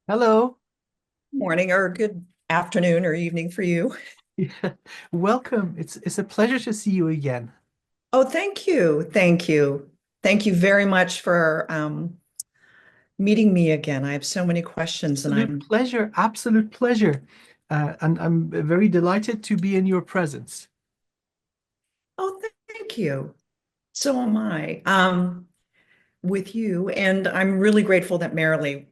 Hello. Morning or good afternoon or evening for you. Yeah. Welcome. It's a pleasure to see you again. Oh, thank you. Thank you. Thank you very much for meeting me again. I have so many questions and Absolute I'm, pleasure. Absolute pleasure. And I'm very delighted to be in your presence. oh, thank you. So am I with you. And I'm really grateful that Marilee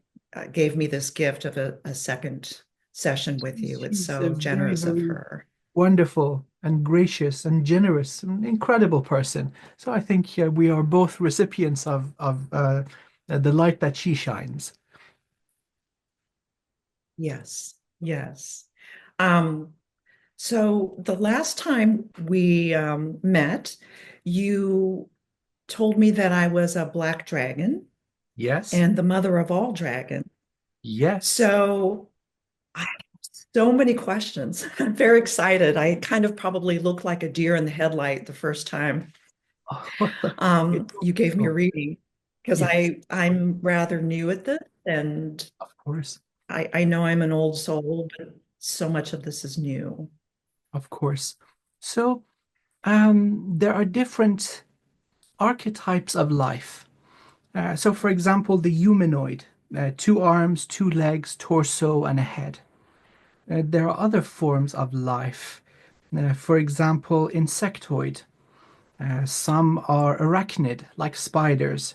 gave me this gift of a second session with you. It's She's a so very, generous of very her. wonderful and gracious and generous and incredible person. So I think we are both recipients of the light that she shines. Yes, yes. Um, so the last time we met, you told me that I was a black dragon Yes. and the mother of all dragons. Yes. So I have so many questions. I'm very excited. I kind of probably looked like a deer in the headlight the first time It's you gave me a wonderful. reading because Yes, I'm rather new at this and of course. I know I'm an old soul, but so much of this is new. Of course. So, there are different archetypes of life. So, for example, the humanoid, two arms, two legs, torso, and a head. There are other forms of life. For example, insectoid. Some are arachnid, like spiders.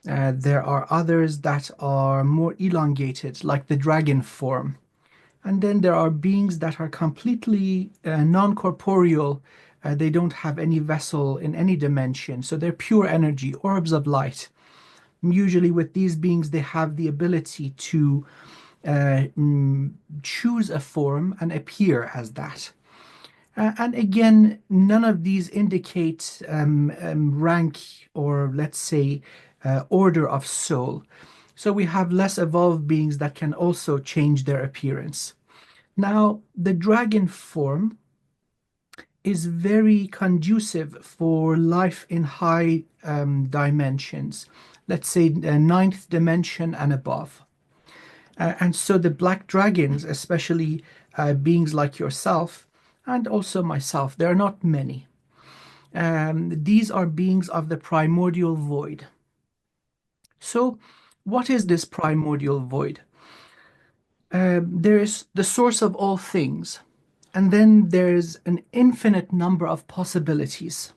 There are others that are more elongated, like the dragon form. And then there are beings that are completely non-corporeal. They don't have any vessel in any dimension. So they're pure energy, orbs of light. Usually, with these beings, they have the ability to choose a form and appear as that. And again, none of these indicate rank or, let's say, order of soul. So we have less evolved beings that can also change their appearance. Now, the dragon form is very conducive for life in high dimensions, let's say ninth dimension and above. And so the black dragons, especially beings like yourself and also myself, there are not many. These are beings of the primordial void. So, what is this primordial void? There is the source of all things, and then there's an infinite number of possibilities,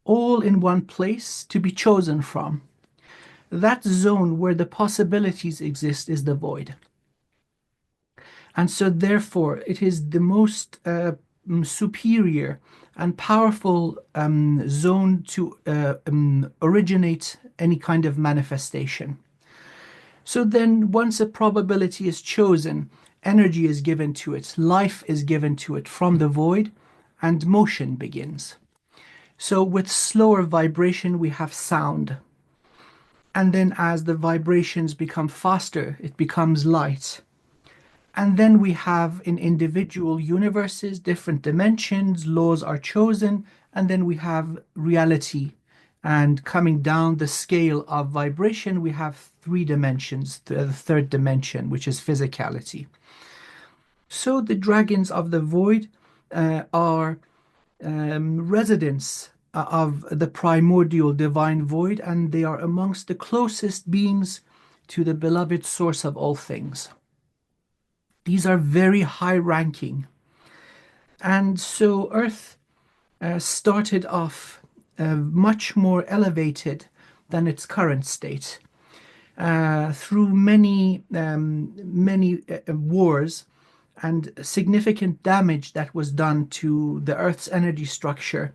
all in one place to be chosen from. That zone where the possibilities exist is the void. And so, therefore, it is the most superior and powerful zone to originate any kind of manifestation. So then, once a probability is chosen, energy is given to it, life is given to it from the void, and motion begins. So, with slower vibration, we have sound. And then, as the vibrations become faster, it becomes light. And then we have in individual universes, different dimensions, laws are chosen, and then we have reality. And coming down the scale of vibration, we have three dimensions, the third dimension, which is physicality. So the dragons of the void are residents of the primordial divine void, and they are amongst the closest beings to the beloved source of all things. These are very high ranking. And so Earth started off much more elevated than its current state through many wars and significant damage that was done to the Earth's energy structure.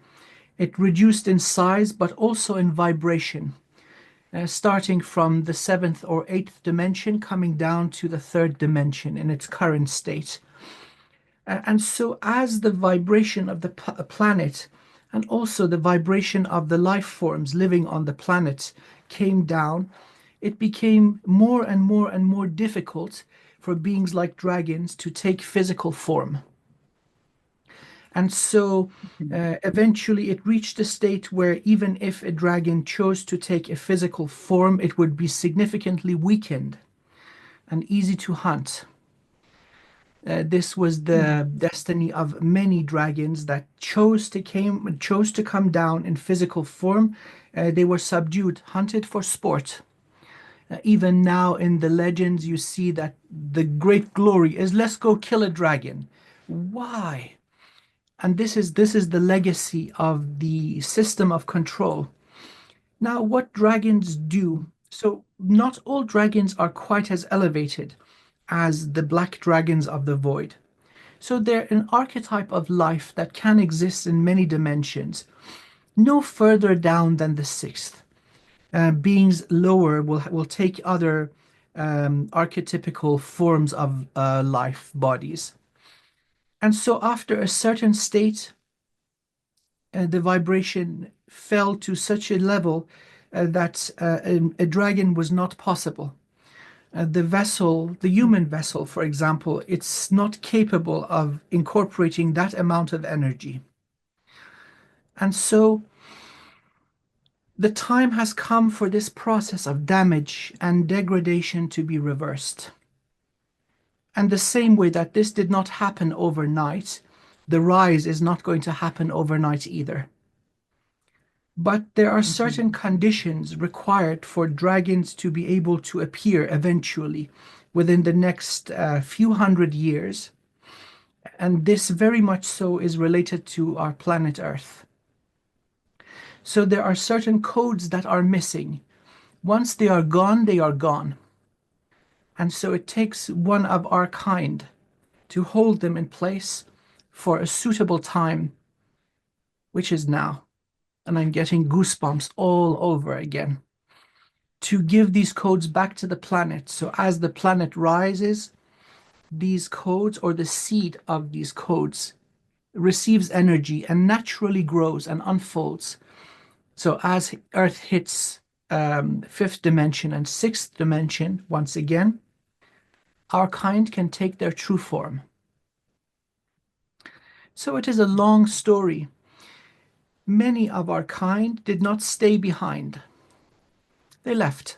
It reduced in size, but also in vibration, starting from the seventh or eighth dimension, coming down to the third dimension in its current state. And so, as the vibration of the planet and also the vibration of the life forms living on the planet came down, it became more and more and more difficult for beings like dragons to take physical form. And so, eventually, it reached a state where even if a dragon chose to take a physical form, it would be significantly weakened. and easy to hunt. This was Hmm. the destiny of many dragons that chose to come down in physical form. They were subdued, hunted for sport. Even now in the legends, you see that the great glory is let's go kill a dragon. Why? And this is the legacy of the system of control. Now, what dragons do? So, not all dragons are quite as elevated as the black dragons of the void. So they're an archetype of life that can exist in many dimensions, no further down than the sixth. Beings lower will take other archetypical forms of life bodies. And so after a certain state, the vibration fell to such a level that a dragon was not possible. The vessel, the human vessel, for example, it's not capable of incorporating that amount of energy. And so the time has come for this process of damage and degradation to be reversed. And the same way that this did not happen overnight, the rise is not going to happen overnight either. But there are certain Mhm. conditions required for dragons to be able to appear eventually within the next few hundred years. And this very much so is related to our planet Earth. So there are certain codes that are missing. Once they are gone, they are gone. And so it takes one of our kind to hold them in place for a suitable time, which is now. And I'm getting goosebumps all over again. To give these codes back to the planet. So as the planet rises, these codes or the seed of these codes receives energy and naturally grows and unfolds. So as Earth hits fifth dimension and sixth dimension, once again, our kind can take their true form. So it is a long story. Many of our kind did not stay behind. They left.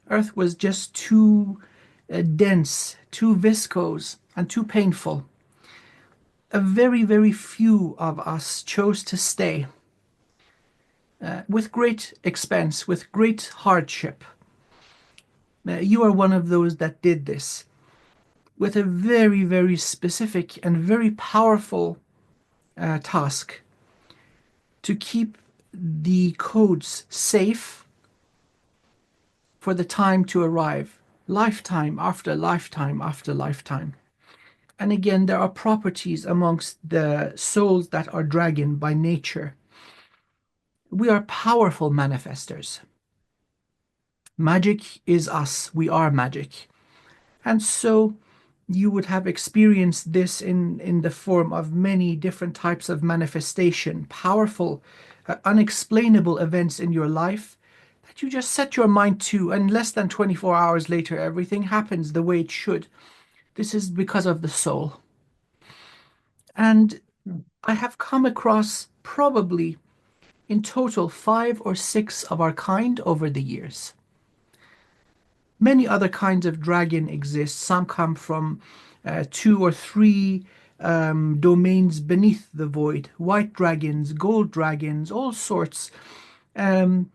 Earth was just too dense, too viscose, and too painful. A very, very few of us chose to stay with great expense, with great hardship. You are one of those that did this with a very, very specific and very powerful task to keep the codes safe for the time to arrive, lifetime after lifetime after lifetime. And again, there are properties amongst the souls that are dragon by nature. We are powerful manifestors. Magic is us. We are magic. And so you would have experienced this in the form of many different types of manifestation, powerful, unexplainable events in your life that you just set your mind to, and less than 24 hours later, everything happens the way it should. This is because of the soul. And I have come across probably in total 5 or 6 of our kind over the years. Many other kinds of dragon exist. Some come from 2 or 3 domains beneath the void. White dragons, gold dragons, all sorts. Um,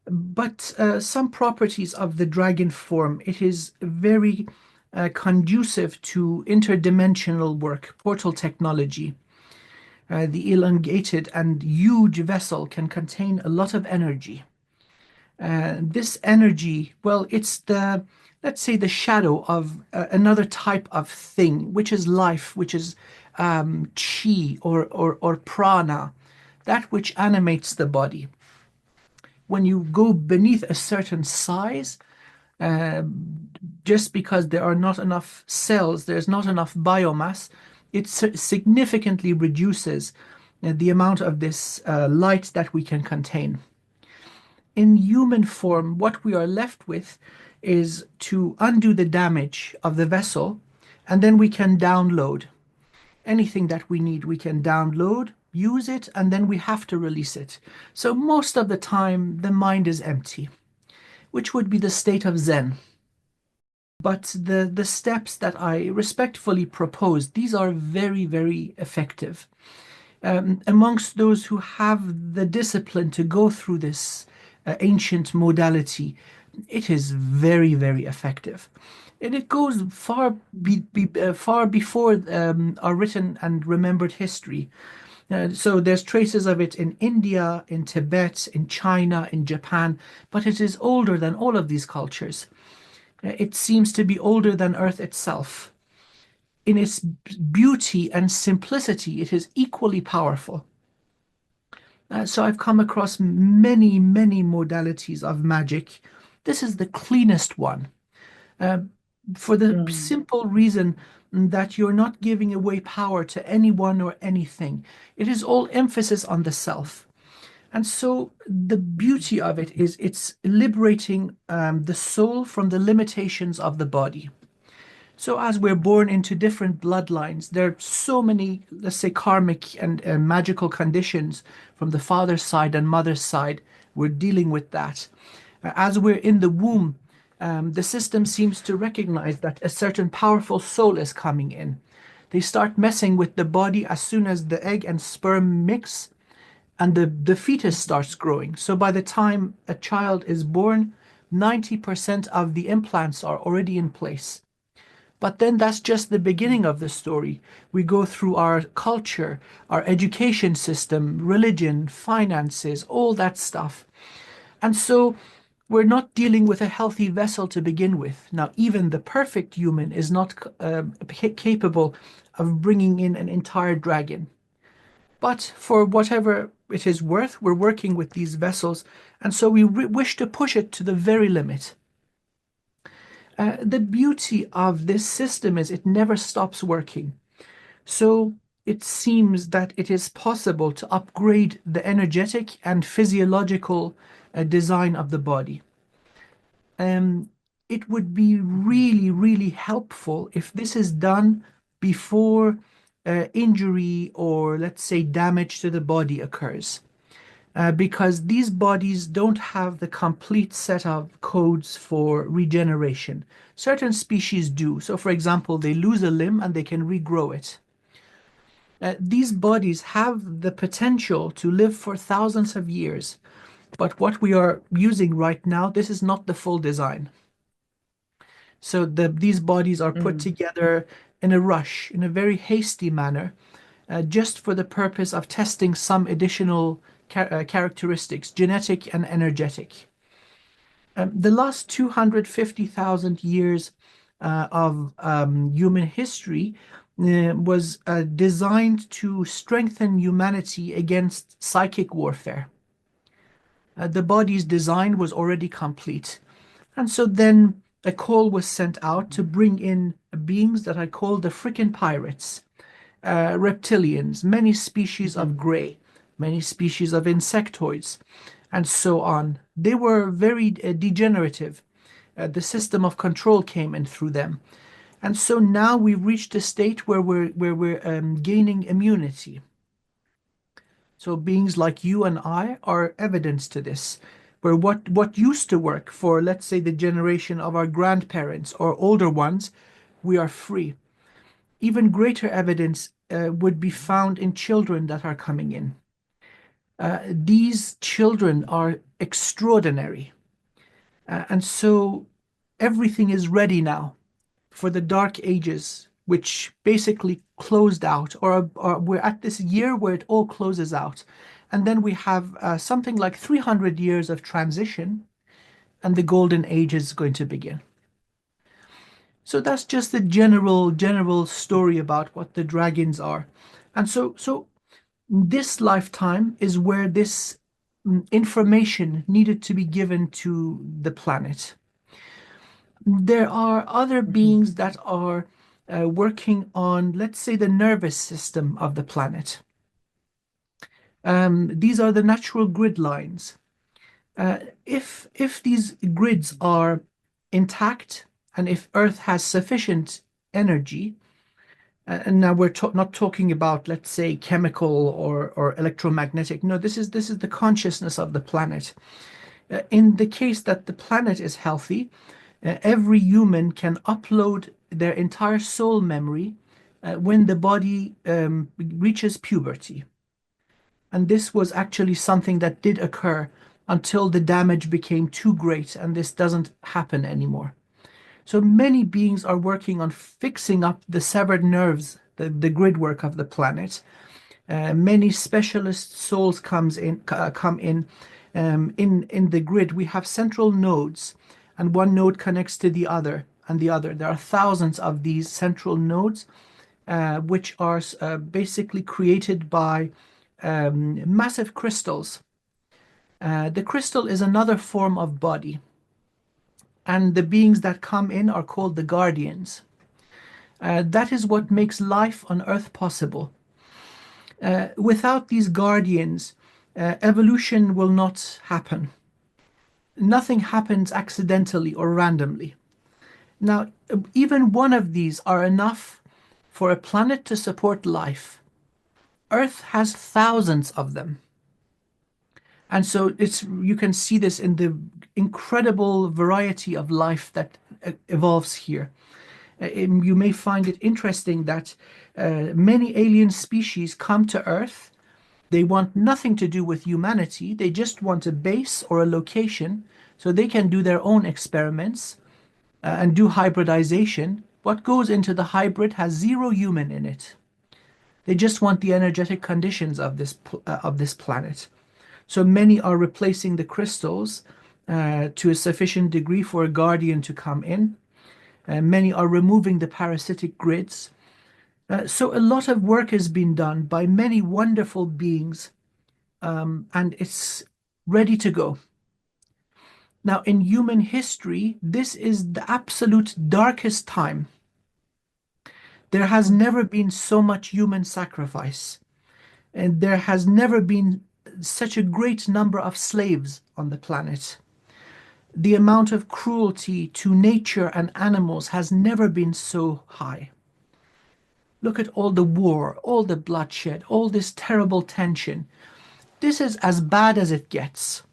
but some properties of the dragon form, it is very conducive to interdimensional work, portal technology. The elongated and huge vessel can contain a lot of energy. This energy, well, it's let's say, the shadow of another type of thing, which is life, which is chi or prana, that which animates the body. When you go beneath a certain size, uh, just because there are not enough cells, there's not enough biomass, it significantly reduces the amount of this light that we can contain. In human form, what we are left with is to undo the damage of the vessel, and then we can download anything that we need. We can download, use it, and then we have to release it. So most of the time, the mind is empty, which would be the state of Zen. But the steps that I respectfully propose, these are very, very effective. Amongst those who have the discipline to go through this ancient modality, it is very, very effective. And it goes far before our written and remembered history. So there's traces of it in India, in Tibet, in China, in Japan, but it is older than all of these cultures. It seems to be older than Earth itself. In its beauty and simplicity, it is equally powerful. So I've come across many, many modalities of magic. This is the cleanest one, uh, for the Mm. simple reason that you're not giving away power to anyone or anything. It is all emphasis on the self. And so the beauty of it is it's liberating the soul from the limitations of the body. So as we're born into different bloodlines, there are so many, let's say, karmic and magical conditions from the father's side and mother's side. We're dealing with that. As we're in the womb, the system seems to recognize that a certain powerful soul is coming in. They start messing with the body as soon as the egg and sperm mix and the fetus starts growing. So by the time a child is born, 90% of the implants are already in place. But then that's just the beginning of the story. We go through our culture, our education system, religion, finances, all that stuff. And so we're not dealing with a healthy vessel to begin with. Now, even the perfect human is not capable of bringing in an entire dragon. But for whatever it is worth, we're working with these vessels, and so we wish to push it to the very limit. The beauty of this system is it never stops working. So it seems that it is possible to upgrade the energetic and physiological design of the body. Um, it would be really, really helpful if this is done before injury or, let's say, damage to the body occurs. Because these bodies don't have the complete set of codes for regeneration. Certain species do. So, for example, they lose a limb and they can regrow it. These bodies have the potential to live for thousands of years, but what we are using right now, this is not the full design. So these bodies are put Mm. together in a rush, in a very hasty manner, just for the purpose of testing some additional characteristics, genetic and energetic. The last 250,000 years of human history was designed to strengthen humanity against psychic warfare. The body's design was already complete. And so then a call was sent out to bring in beings that I call the frickin' pirates, reptilians, many species of Mhm. gray, many species of insectoids, and so on. They were very degenerative. The system of control came in through them. And so now we've reached a state where we're gaining immunity. So beings like you and I are evidence to this, where what used to work for, let's say, the generation of our grandparents or older ones, we are free. Even greater evidence would be found in children that are coming in. These children are extraordinary. And so everything is ready now for the dark ages, which basically closed out, or we're at this year where it all closes out. And then we have something like 300 years of transition, and the golden age is going to begin. So that's just the general story about what the dragons are. And so this lifetime is where this information needed to be given to the planet. There are other Mhm. beings that are working on, let's say, the nervous system of the planet. These are the natural grid lines. If these grids are intact and if Earth has sufficient energy, and now we're not talking about, let's say, chemical or electromagnetic. No, this is the consciousness of the planet. In the case that the planet is healthy, Every human can upload their entire soul memory when the body reaches puberty. And this was actually something that did occur until the damage became too great, and this doesn't happen anymore. So many beings are working on fixing up the severed nerves, the grid work of the planet. Many specialist souls come in. In the grid, we have central nodes, and one node connects to the other and the other. There are thousands of these central nodes, which are basically created by massive crystals. The crystal is another form of body, and the beings that come in are called the guardians. That is what makes life on Earth possible. Without these guardians, evolution will not happen. Nothing happens accidentally or randomly. Now, even one of these are enough for a planet to support life. Earth has thousands of them. And so it's you can see this in the incredible variety of life that evolves here. You may find it interesting that many alien species come to Earth. They want nothing to do with humanity. They just want a base or a location so they can do their own experiments and do hybridization. What goes into the hybrid has zero human in it. They just want the energetic conditions of this planet. So many are replacing the crystals to a sufficient degree for a guardian to come in. Many are removing the parasitic grids. So a lot of work has been done by many wonderful beings, and it's ready to go. Now, in human history, this is the absolute darkest time. There has never been so much human sacrifice, and there has never been such a great number of slaves on the planet. The amount of cruelty to nature and animals has never been so high. Look at all the war, all the bloodshed, all this terrible tension. This is as bad as it gets.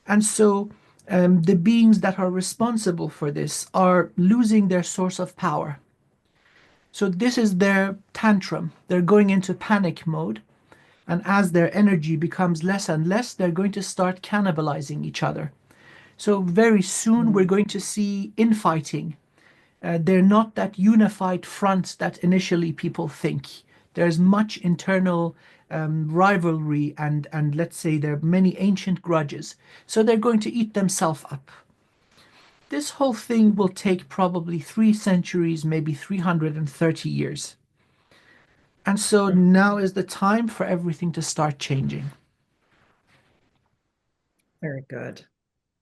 And so the beings that are responsible for this are losing their source of power. So this is their tantrum. They're going into panic mode. And as their energy becomes less and less, they're going to start cannibalizing each other. So very soon we're Mm. going to see infighting. They're not that unified front that initially people think. There's much internal rivalry and let's say there are many ancient grudges. So they're going to eat themselves up. This whole thing will take probably 3 centuries, maybe 330 years. And so now is the time for everything to start changing. Very good.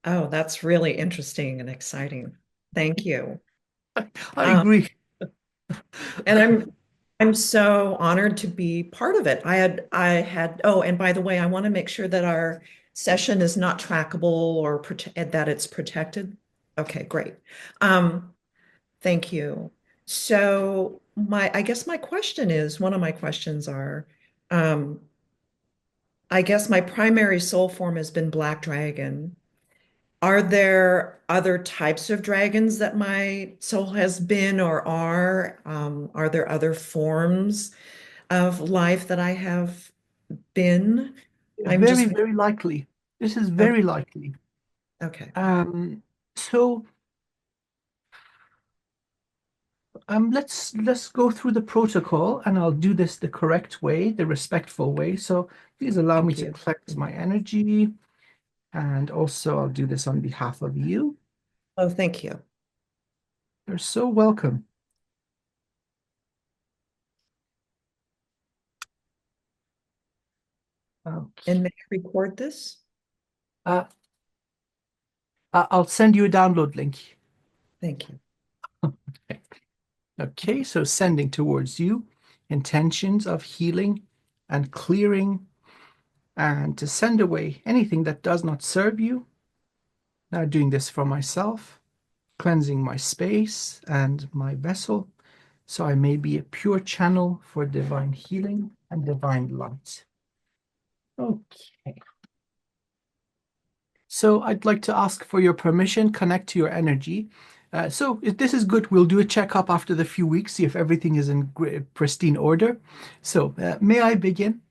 Oh, that's really interesting and exciting. Thank you. I Um, agree. and I'm so honored to be part of it. Oh, and by the way, I want to make sure that our session is not trackable or that it's protected. Okay, great. Um, Thank you. So I guess my question is, one of my questions are, um, I guess my primary soul form has been Black Dragon. Are there other types of dragons that my soul has been or are? Are there other forms of life that I have been? I'm Very, just, very likely. This is okay. very likely. Okay. Um, so let's go through the protocol, and I'll do this the correct way, the respectful way. So please allow me Thank to you. cleanse my energy, and also I'll do this on behalf of you. Oh, thank you. You're so welcome. And Okay. may I record this? Uh, I'll send you a download link. Thank you. Okay. Okay, so sending towards you intentions of healing and clearing and to send away anything that does not serve you. Now doing this for myself, cleansing my space and my vessel, so I may be a pure channel for divine healing and divine light. Okay. So I'd like to ask for your permission, connect to your energy. So if this is good, we'll do a checkup after the few weeks, see if everything is in pristine order. So may I begin?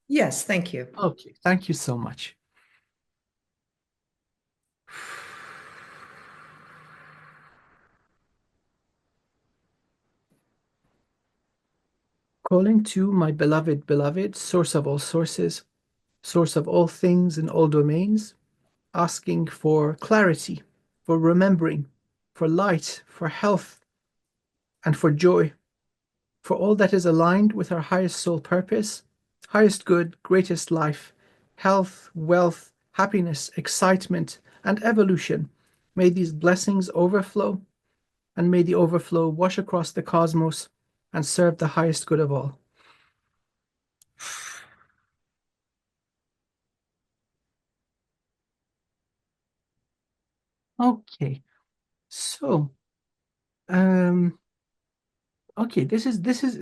Yes, thank you. Okay, thank you so much. Calling to my beloved, beloved, source of all sources, source of all things in all domains, asking for clarity, for remembering, for light, for health, and for joy, for all that is aligned with our highest soul purpose, highest good, greatest life, health, wealth, happiness, excitement, and evolution. May these blessings overflow, and may the overflow wash across the cosmos and serve the highest good of all. Okay, so um, okay, this is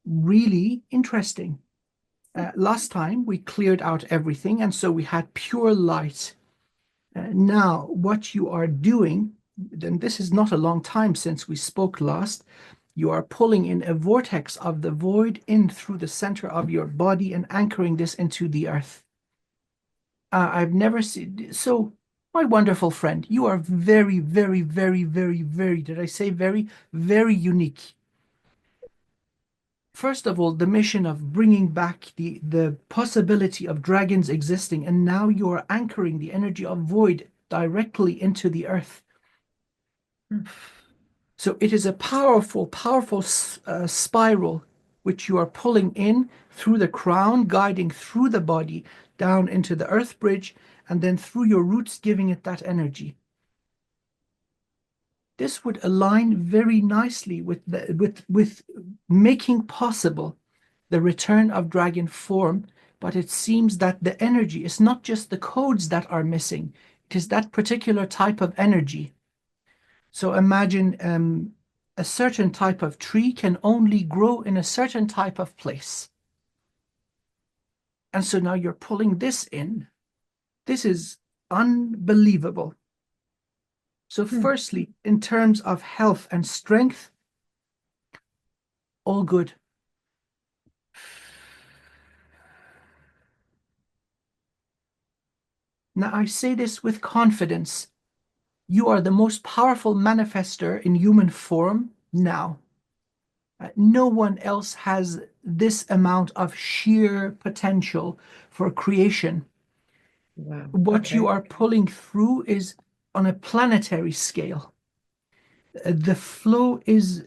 really interesting. Last time we cleared out everything, and so we had pure light. Now, what you are doing, and this is not a long time since we spoke last, you are pulling in a vortex of the void in through the center of your body and anchoring this into the earth. I've never seen so. My wonderful friend, you are very, very, very, very, very, did I say very, very unique. First of all, the mission of bringing back the possibility of dragons existing, and now you are anchoring the energy of void directly into the earth. Hmm. So it is a powerful, powerful spiral which you are pulling in through the crown, guiding through the body down into the earth bridge, and then through your roots, giving it that energy. This would align very nicely with with making possible the return of dragon form, but it seems that the energy is not just the codes that are missing, it is that particular type of energy. So imagine a certain type of tree can only grow in a certain type of place. And so now you're pulling this in. This is unbelievable. So, Hmm. firstly, in terms of health and strength, all good. Now, I say this with confidence. You are the most powerful manifester in human form now. No one else has this amount of sheer potential for creation. Wow. What you Okay. are pulling through is on a planetary scale. The flow is,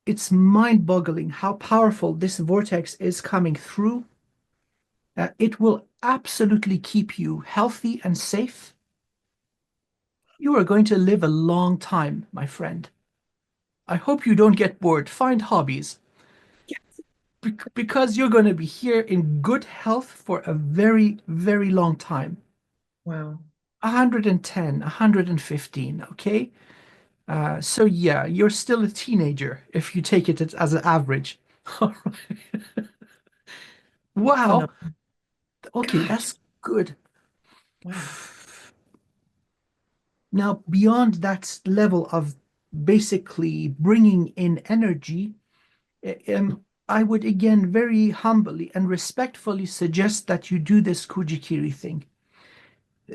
it's mind-boggling how powerful this vortex is coming through. It will absolutely keep you healthy and safe. You are going to live a long time, my friend. I hope you don't get bored. Find hobbies because you're going to be here in good health for a very, very long time. Wow. 110, 115, okay? So yeah, you're still a teenager if you take it as an average. All right. Wow. Phenomenal. Okay, Gosh. that's good. Wow. Now, beyond that level of basically bringing in energy, I would again very humbly and respectfully suggest that you do this Kujikiri thing.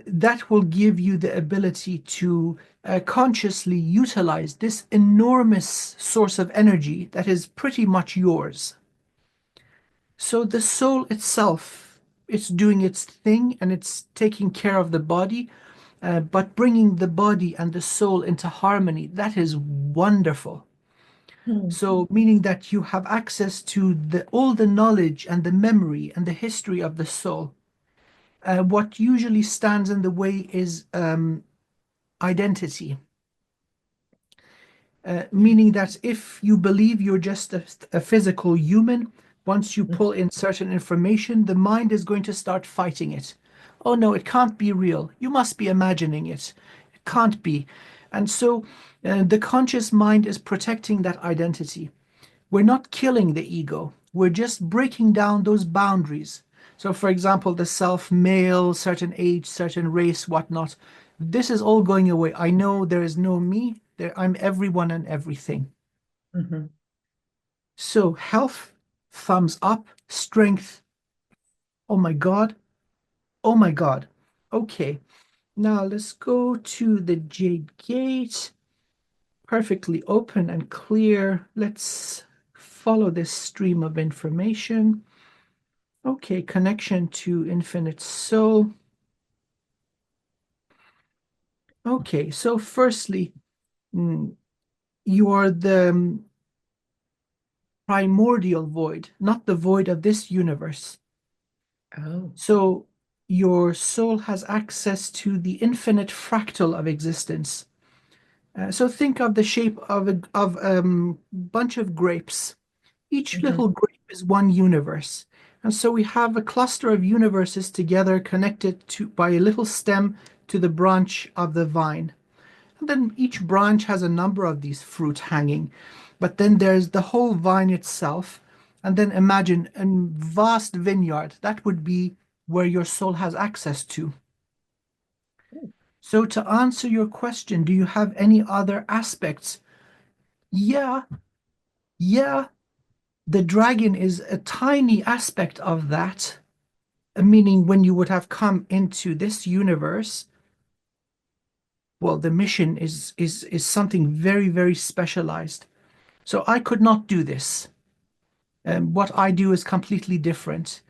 That will give you the ability to consciously utilize this enormous source of energy that is pretty much yours. So the soul itself, it's doing its thing and it's taking care of the body, but bringing the body and the soul into harmony, that is wonderful. Hmm. So, meaning that you have access to all the knowledge and the memory and the history of the soul. What usually stands in the way is identity. Meaning that if you believe you're just a physical human, once you pull in certain information, the mind is going to start fighting it. Oh no, it can't be real. You must be imagining it. It can't be. And so the conscious mind is protecting that identity. We're not killing the ego. We're just breaking down those boundaries So, for example, the self, male, certain age, certain race, whatnot. This is all going away. I know there is no me. There, I'm everyone and everything. Mhm. So, health, thumbs up, strength. Oh my God. Oh my God. Okay. Now let's go to the Jade Gate. Perfectly open and clear. Let's follow this stream of information. Okay, connection to infinite soul. Okay, so firstly, mm, you are the primordial void, not the void of this universe. Oh. So your soul has access to the infinite fractal of existence. So think of the shape of a bunch of grapes. Each Mhm. little grape is one universe. And so we have a cluster of universes together connected to by a little stem to the branch of the vine. And then each branch has a number of these fruit hanging. But then there's the whole vine itself. And then imagine a vast vineyard. That would be where your soul has access to. So to answer your question, do you have any other aspects? Yeah, yeah. The dragon is a tiny aspect of that, meaning when you would have come into this universe, well, the mission is something very, very specialized. So I could not do this. What I do is completely different.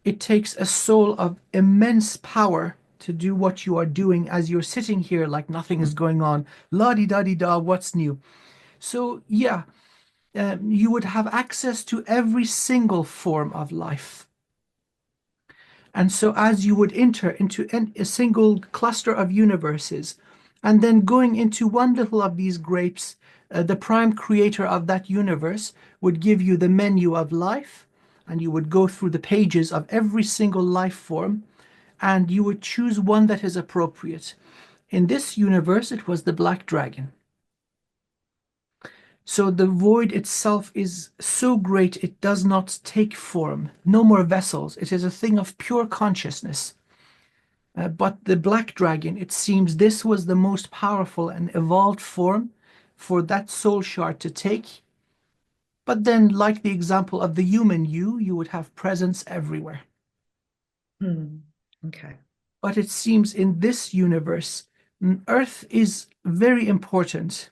It takes a soul of immense power to do what you are doing as you're sitting here like nothing is going on. La di da di da, what's new? So, yeah, you would have access to every single form of life. And so, as you would enter into a single cluster of universes, and then going into one little of these grapes, the prime creator of that universe would give you the menu of life, and you would go through the pages of every single life form, and you would choose one that is appropriate. In this universe, it was the black dragon. So the void itself is so great it does not take form. No more vessels. It is a thing of pure consciousness. But the black dragon, it seems this was the most powerful and evolved form for that soul shard to take. But then, like the example of the human you would have presence everywhere. Hmm. Okay. But it seems in this universe, Earth is very important.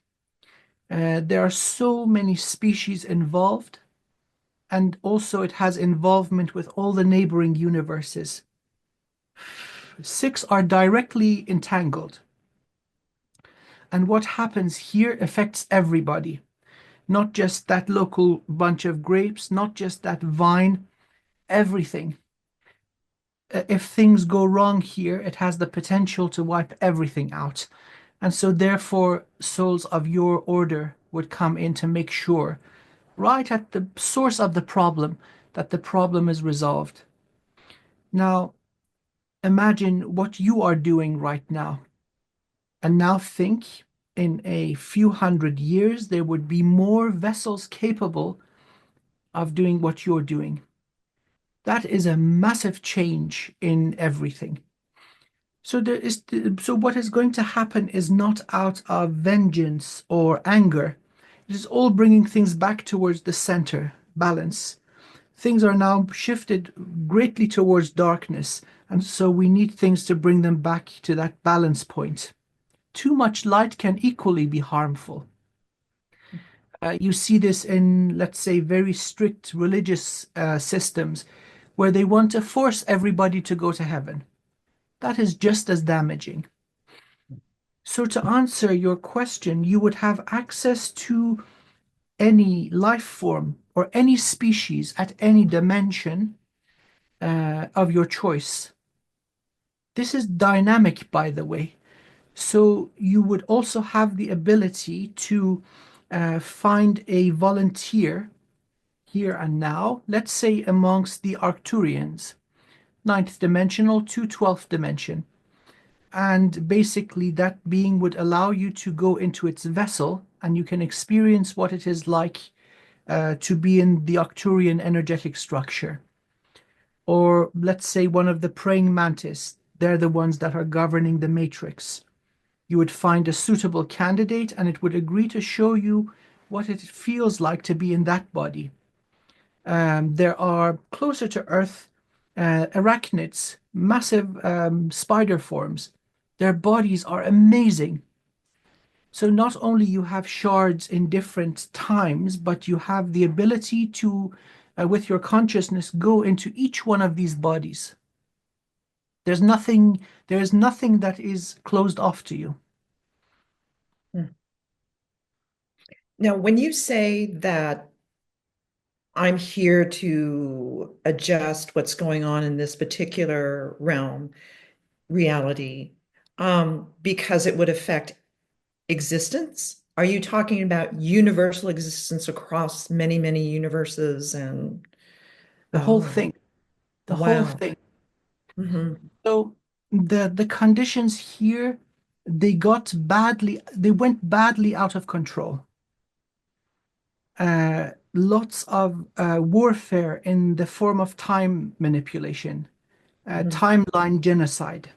There are so many species involved, and also it has involvement with all the neighboring universes. Six are directly entangled. And what happens here affects everybody, not just that local bunch of grapes, not just that vine, everything. If things go wrong here, it has the potential to wipe everything out. And so, therefore, souls of your order would come in to make sure, right at the source of the problem, that the problem is resolved. Now, imagine what you are doing right now. And now think in a few hundred years, there would be more vessels capable of doing what you're doing. That is a massive change in everything. So what is going to happen is not out of vengeance or anger. It is all bringing things back towards the center, balance. Things are now shifted greatly towards darkness, and so we need things to bring them back to that balance point. Too much light can equally be harmful. You see this in, let's say, very strict religious systems where they want to force everybody to go to heaven. That is just as damaging. So, to answer your question, you would have access to any life form or any species at any dimension of your choice. This is dynamic, by the way. So, you would also have the ability to find a volunteer here and now, let's say amongst the Arcturians, ninth dimensional to 12th dimension. And basically, that being would allow you to go into its vessel and you can experience what it is like to be in the Arcturian energetic structure. or let's say one of the praying mantis. They're the ones that are governing the matrix. You would find a suitable candidate and it would agree to show you what it feels like to be in that body. There are closer to Earth arachnids, massive spider forms. Their bodies are amazing. So not only you have shards in different times, but you have the ability to, with your consciousness, go into each one of these bodies. There's nothing, there is nothing that is closed off to you. Hmm. Now, when you say that I'm here to adjust what's going on in this particular realm, reality, because it would affect existence, are you talking about universal existence across many, many universes? And The whole oh, thing, the whole wow. thing. Hmm. So the conditions here, they went badly out of control. Lots of warfare in the form of time manipulation, Hmm. timeline genocide,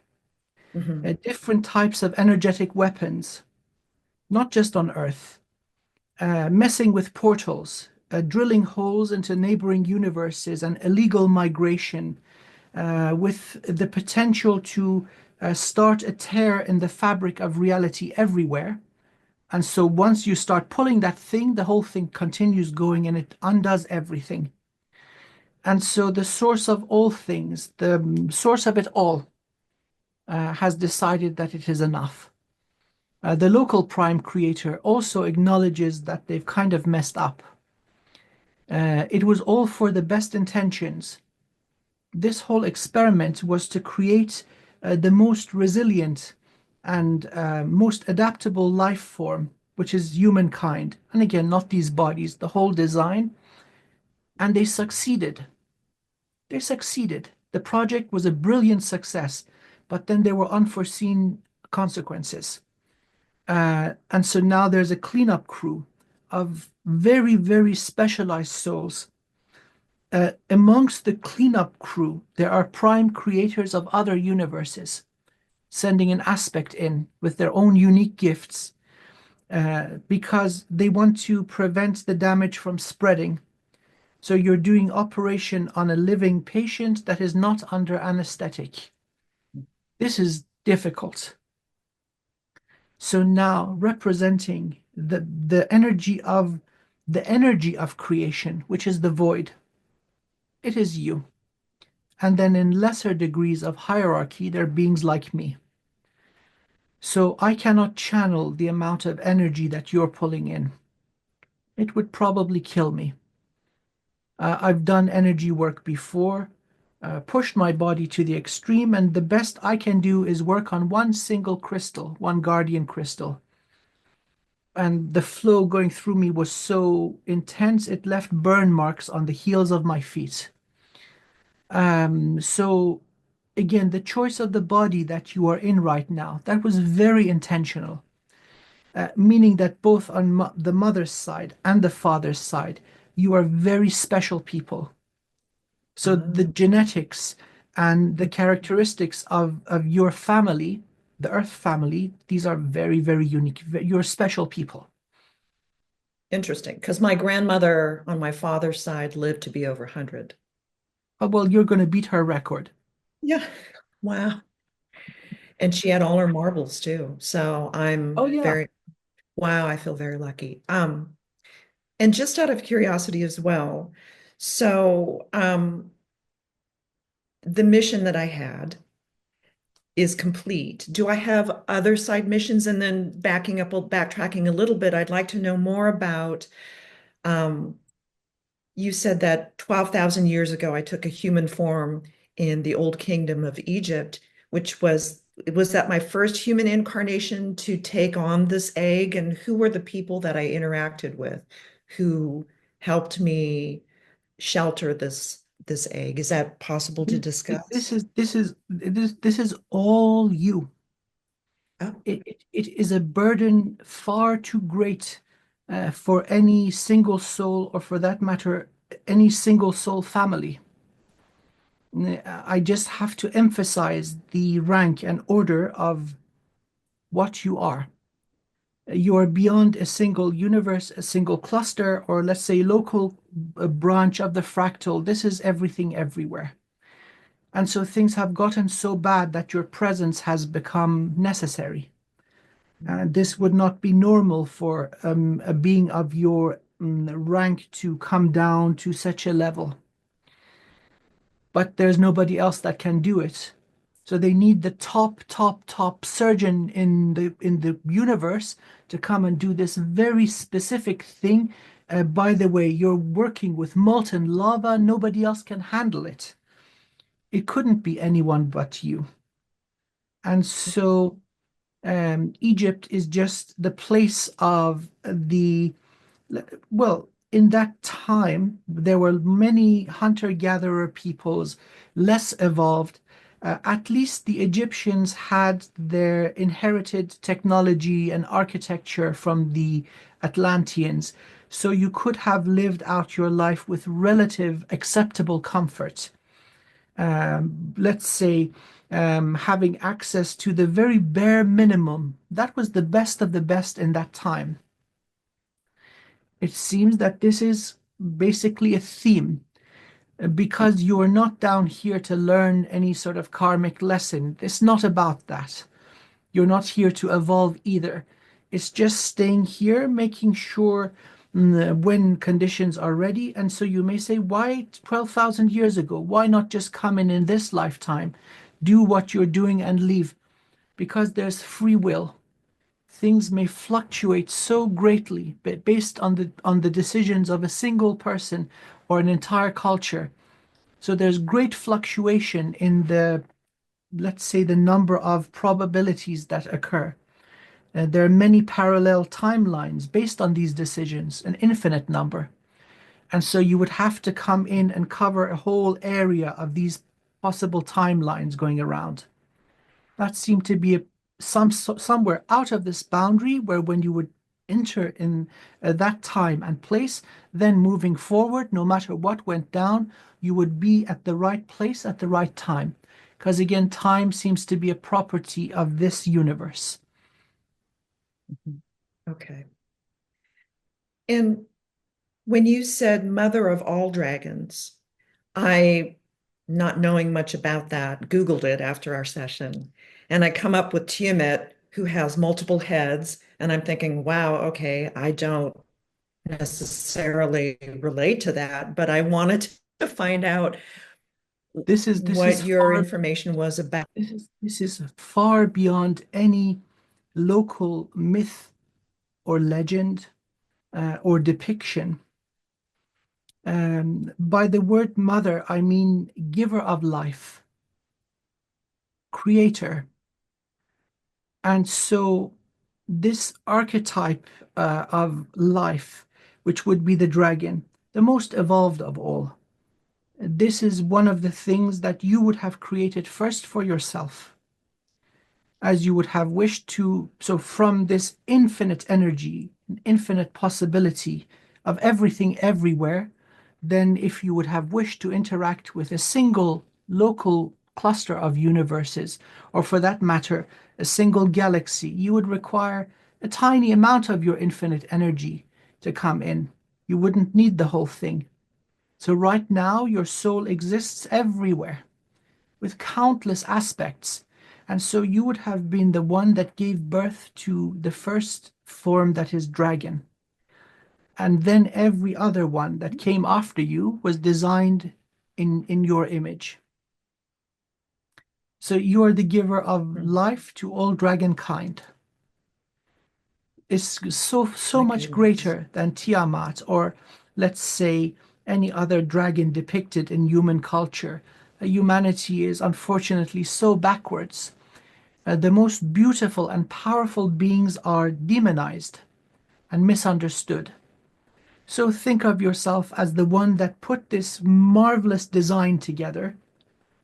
Hmm. different types of energetic weapons, not just on Earth, messing with portals, drilling holes into neighboring universes, and illegal migration, with the potential to start a tear in the fabric of reality everywhere. And so once you start pulling that thing, the whole thing continues going and it undoes everything. And so the source of all things, the source of it all, has decided that it is enough. The local prime creator also acknowledges that they've kind of messed up. It was all for the best intentions. This whole experiment was to create the most resilient and most adaptable life form, which is humankind. And again, not these bodies, the whole design. And they succeeded. They succeeded. The project was a brilliant success, but then there were unforeseen consequences. And so now there's a cleanup crew of very, very specialized souls. Amongst the cleanup crew, there are prime creators of other universes, sending an aspect in with their own unique gifts, because they want to prevent the damage from spreading. So you're doing operation on a living patient that is not under anesthetic. This is difficult. So now representing the energy of creation, which is the void, it is you. And then in lesser degrees of hierarchy, there are beings like me. So I cannot channel the amount of energy that you're pulling in. It would probably kill me. I've done energy work before, pushed my body to the extreme, and the best I can do is work on one single crystal, one guardian crystal. And the flow going through me was so intense, it left burn marks on the heels of my feet. So again, the choice of the body that you are in right now, that was very intentional, meaning that both on the mother's side and the father's side, you are very special people. So the Ah. genetics and the characteristics of your family, the Earth family, these are very, very unique. You're special people. Interesting, because my grandmother on my father's side lived to be over 100. Oh, well, you're going to beat her record. Yeah. Wow. And she had all her marbles too. So Oh, I'm yeah. very, wow, I feel very lucky. And just out of curiosity as well, so the mission that I had is complete. Do I have other side missions? And then backtracking a little bit, I'd like to know more about um, you said that 12,000 years ago, I took a human form in the old kingdom of Egypt, which was that my first human incarnation to take on this egg? And who were the people that I interacted with who helped me shelter this egg? Is that possible to discuss? This is all you. Oh, It is a burden far too great for any single soul, or for that matter, any single soul family. I just have to emphasize the rank and order of what you are. You are beyond a single universe, a single cluster, or let's say local branch of the fractal. This is everything everywhere. And so things have gotten so bad that your presence has become necessary. And this would not be normal for a being of your rank to come down to such a level. But there's nobody else that can do it. So they need the top surgeon in the universe to come and do this very specific thing. By the way, you're working with molten lava. Nobody else can handle it. It couldn't be anyone but you. And so Egypt is just the place of the well, in that time, there were many hunter-gatherer peoples, less evolved. At least the Egyptians had their inherited technology and architecture from the Atlanteans. So you could have lived out your life with relative acceptable comfort. Let's say having access to the very bare minimum. That was the best of the best in that time. It seems that this is basically a theme because you are not down here to learn any sort of karmic lesson. It's not about that. You're not here to evolve either. It's just staying here, making sure when conditions are ready. And so you may say, why 12,000 years ago? Why not just come in this lifetime, do what you're doing and leave? Because there's free will. Things may fluctuate so greatly based on the decisions of a single person or an entire culture. So there's great fluctuation in the, let's say, the number of probabilities that occur. There are many parallel timelines based on these decisions, an infinite number. And so you would have to come in and cover a whole area of these possible timelines going around. That seemed to be somewhere out of this boundary where when you would enter in that time and place, then moving forward, no matter what went down, you would be at the right place at the right time. Because again, time seems to be a property of this universe. Mhm. Okay. And when you said mother of all dragons, I, not knowing much about that, Googled it after our session. And I come up with Tiamat, who has multiple heads. And I'm thinking, wow, okay, I don't necessarily relate to that, but I wanted to find out This is what your far information was about. this is far beyond any local myth or legend or depiction. By the word mother, I mean giver of life, creator. And so, this archetype of life, which would be the dragon, the most evolved of all, this is one of the things that you would have created first for yourself, as you would have wished to. So, from this infinite energy, infinite possibility of everything everywhere, then if you would have wished to interact with a single local cluster of universes, or for that matter, a single galaxy, you would require a tiny amount of your infinite energy to come in. You wouldn't need the whole thing. So, right now, your soul exists everywhere with countless aspects. And so you would have been the one that gave birth to the first form that is dragon. And then every other one that came after you was designed in your image. So you are the giver of Hmm. life to all dragon kind. It's so My much goodness. greater than Tiamat or let's say any other dragon depicted in human culture. Humanity is unfortunately so backwards. The most beautiful and powerful beings are demonized and misunderstood. So think of yourself as the one that put this marvelous design together,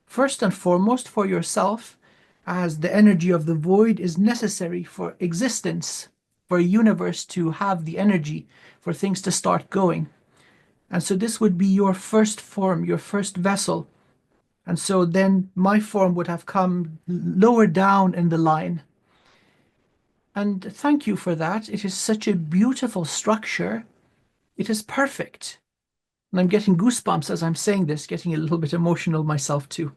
first and foremost for yourself, as the energy of the void is necessary for existence, for a universe to have the energy for things to start going. And so this would be your first form, your first vessel, And so then my form would have come lower down in the line. And thank you for that. It is such a beautiful structure. It is perfect. And I'm getting goosebumps as I'm saying this, getting a little bit emotional myself too.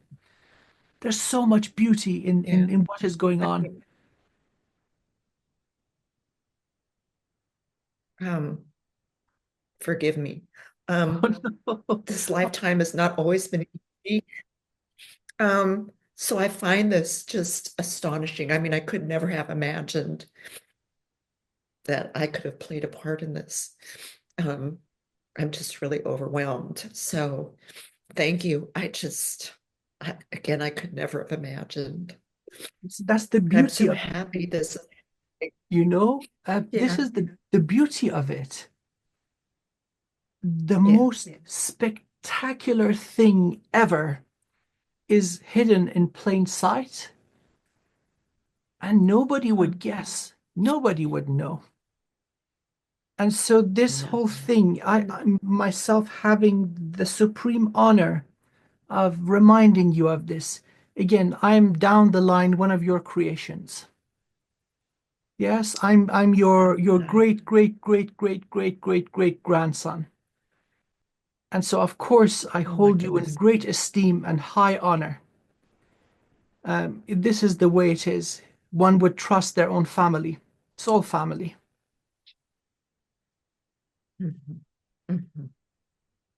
There's so much beauty in, Yeah. in what is going I on. mean, um, forgive me. Um, Oh, no. this lifetime has not always been easy. So I find this just astonishing. I mean, I could never have imagined that I could have played a part in this. Um, I'm just really overwhelmed. So thank you. Again, I could never have imagined. That's the I'm beauty so of, happy this, this yeah, is the beauty of it. The yeah. most spectacular thing ever is hidden in plain sight, and nobody would Um, guess. Nobody would know. And so this no. whole thing, I myself having the supreme honor of reminding you of this. Again, I'm down the line one of your creations. Yes, I'm your I, great great great great great great great grandson. And so of course I oh my hold you in goodness. great esteem and high honor. This is the way it is. One would trust their own family. It's all family. Mhm, mhm.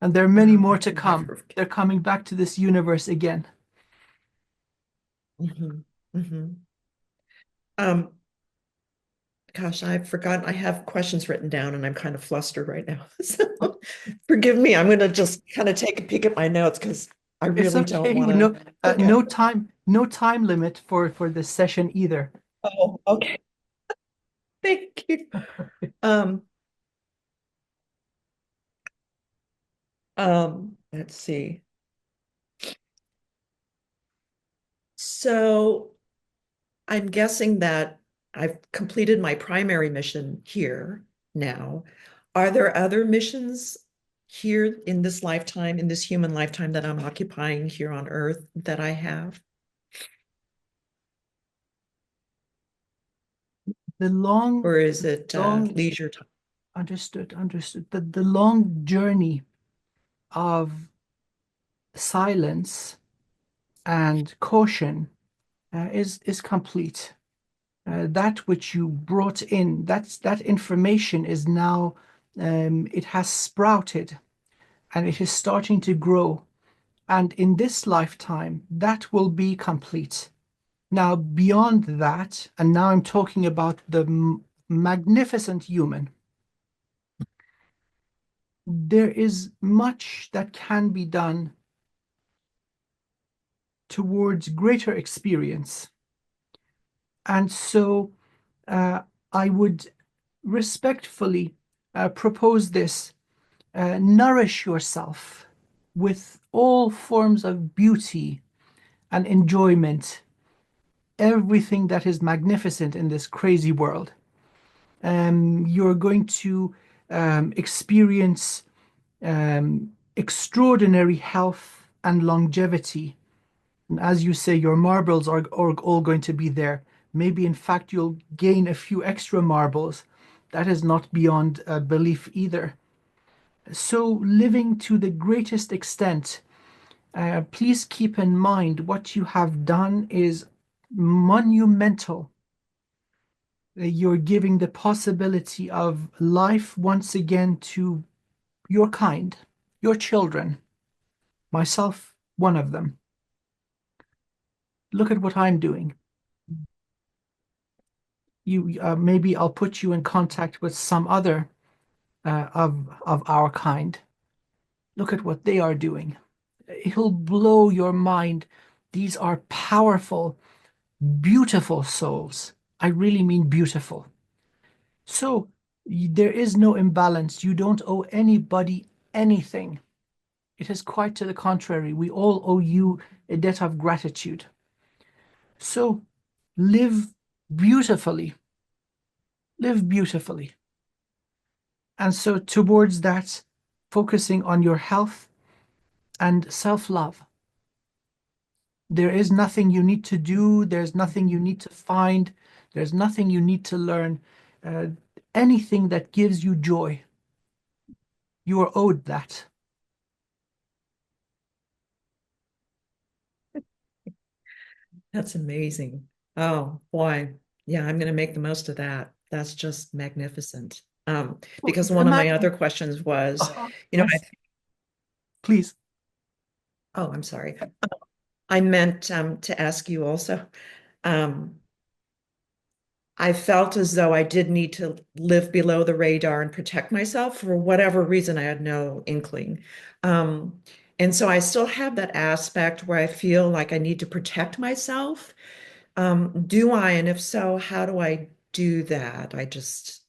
And there are many Wow, more I to can come. never. They're coming back to this universe again. Mhm, mhm. Um, Gosh, I've forgotten. I have questions written down and I'm kind of flustered right now. So forgive me. I'm going to just kind of take a peek at my notes because I It's really don't okay. want to No, forget. no time limit for this session either. Oh, okay. Thank you. Um, let's see. So I'm guessing that I've completed my primary mission here now. Are there other missions here in this lifetime, in this human lifetime that I'm occupying here on Earth that I have? The long, Or is it long, leisure time? understood. The long journey of silence and caution is complete. That which you brought in, that information is now, it has sprouted and it is starting to grow. And in this lifetime, that will be complete. Now, beyond that, and now I'm talking about the magnificent human, there is much that can be done towards greater experience. And so uh, I would respectfully propose this. Nourish yourself with all forms of beauty and enjoyment, everything that is magnificent in this crazy world. You're going to experience extraordinary health and longevity. And as you say, your marbles are all going to be there. Maybe, in fact, you'll gain a few extra marbles. That is not beyond belief either. So, living to the greatest extent, please keep in mind what you have done is monumental. You're giving the possibility of life once again to your kind, your children, myself, one of them. Look at what I'm doing. You maybe I'll put you in contact with some other of our kind. Look at what they are doing. It'll blow your mind. These are powerful, beautiful souls. I really mean beautiful. So there is no imbalance. You don't owe anybody anything. It is quite to the contrary. We all owe you a debt of gratitude. So live beautifully. Live beautifully. And so, towards that, focusing on your health and self love. There is nothing you need to do, there's nothing you need to find, there's nothing you need to learn. Uh, Anything that gives you joy, you are owed that. That's amazing. Oh boy. Yeah, I'm going to make the most of that. That's just magnificent. Well, Because one of my other imagine, questions was, yes, please. oh, I'm sorry. I meant to ask you also. Um, I felt as though I did need to live below the radar and protect myself for whatever reason. I had no inkling. Um, and so I still have that aspect where I feel like I need to protect myself. Do I? And if so, how do I do that? I just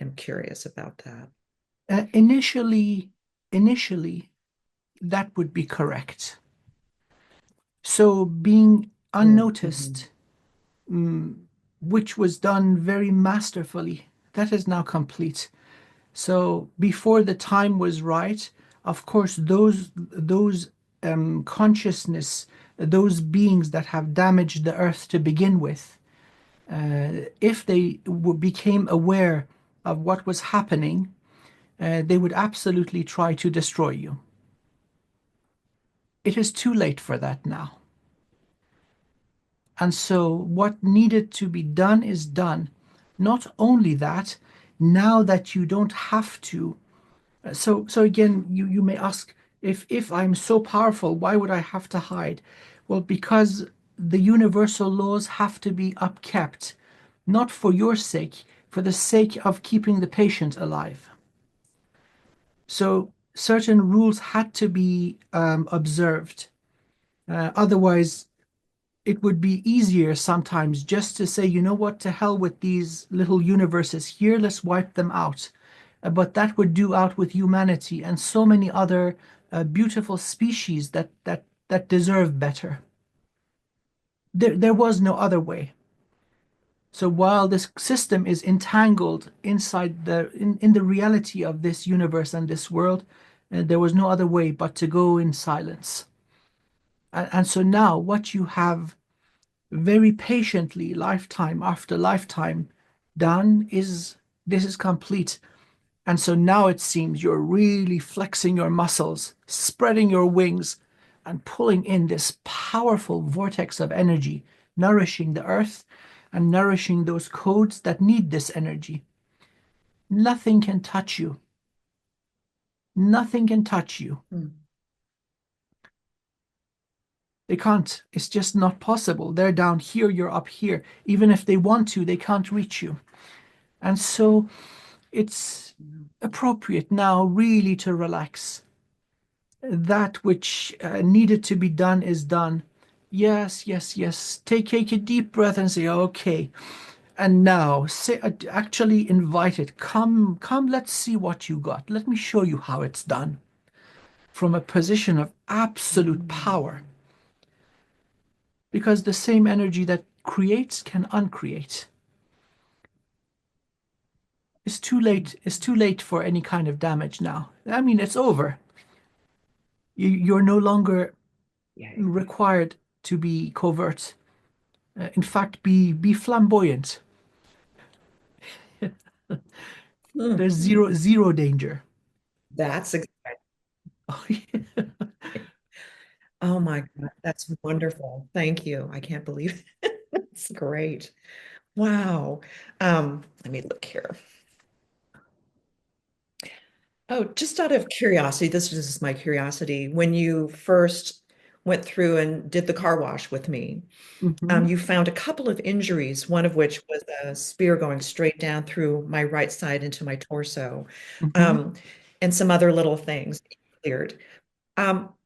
am curious about that. Initially, that would be correct. So being Mhm. unnoticed, mm, which was done very masterfully, that is now complete. So before the time was right, of course, those consciousness, those beings that have damaged the earth to begin with, if they became aware of what was happening, they would absolutely try to destroy you. It is too late for that now. And so what needed to be done is done. Not only that, now that you don't have to. So again, you may ask, if I'm so powerful, why would I have to hide? Well, because the universal laws have to be upkept, not for your sake, for the sake of keeping the patient alive. So certain rules had to be observed. Otherwise, it would be easier sometimes just to say, you know what, to hell with these little universes here, let's wipe them out. But that would do out with humanity and so many other beautiful species that deserve better. There was no other way. So while this system is entangled inside in the reality of this universe and this world, there was no other way but to go in silence. And so now what you have very patiently, lifetime after lifetime, done is this is complete. And so now it seems you're really flexing your muscles, spreading your wings, and pulling in this powerful vortex of energy, nourishing the earth and nourishing those codes that need this energy. Nothing can touch you. Nothing can touch you. Hmm. They can't. It's just not possible. They're down here, you're up here. Even if they want to, they can't reach you. And so it's appropriate now really to relax. That which needed to be done is done. Yes, yes, yes. Take a deep breath and say, okay. And now, say, actually invite it. Come, come, let's see what you got. Let me show you how it's done from a position of absolute power. Mm. Because the same energy that creates can uncreate. It's too late. It's too late for any kind of damage now. I mean, it's over. You're no longer Yay. required to be covert. In fact, be flamboyant. Hmm. There's zero danger. That's exciting. Oh my God, that's wonderful. Thank you. I can't believe it. That's great. Wow. Let me look here. Oh, just out of curiosity, this is just my curiosity. When you first went through and did the car wash with me, Hmm. you found a couple of injuries, one of which was a spear going straight down through my right side into my torso, Hmm. um, and some other little things cleared.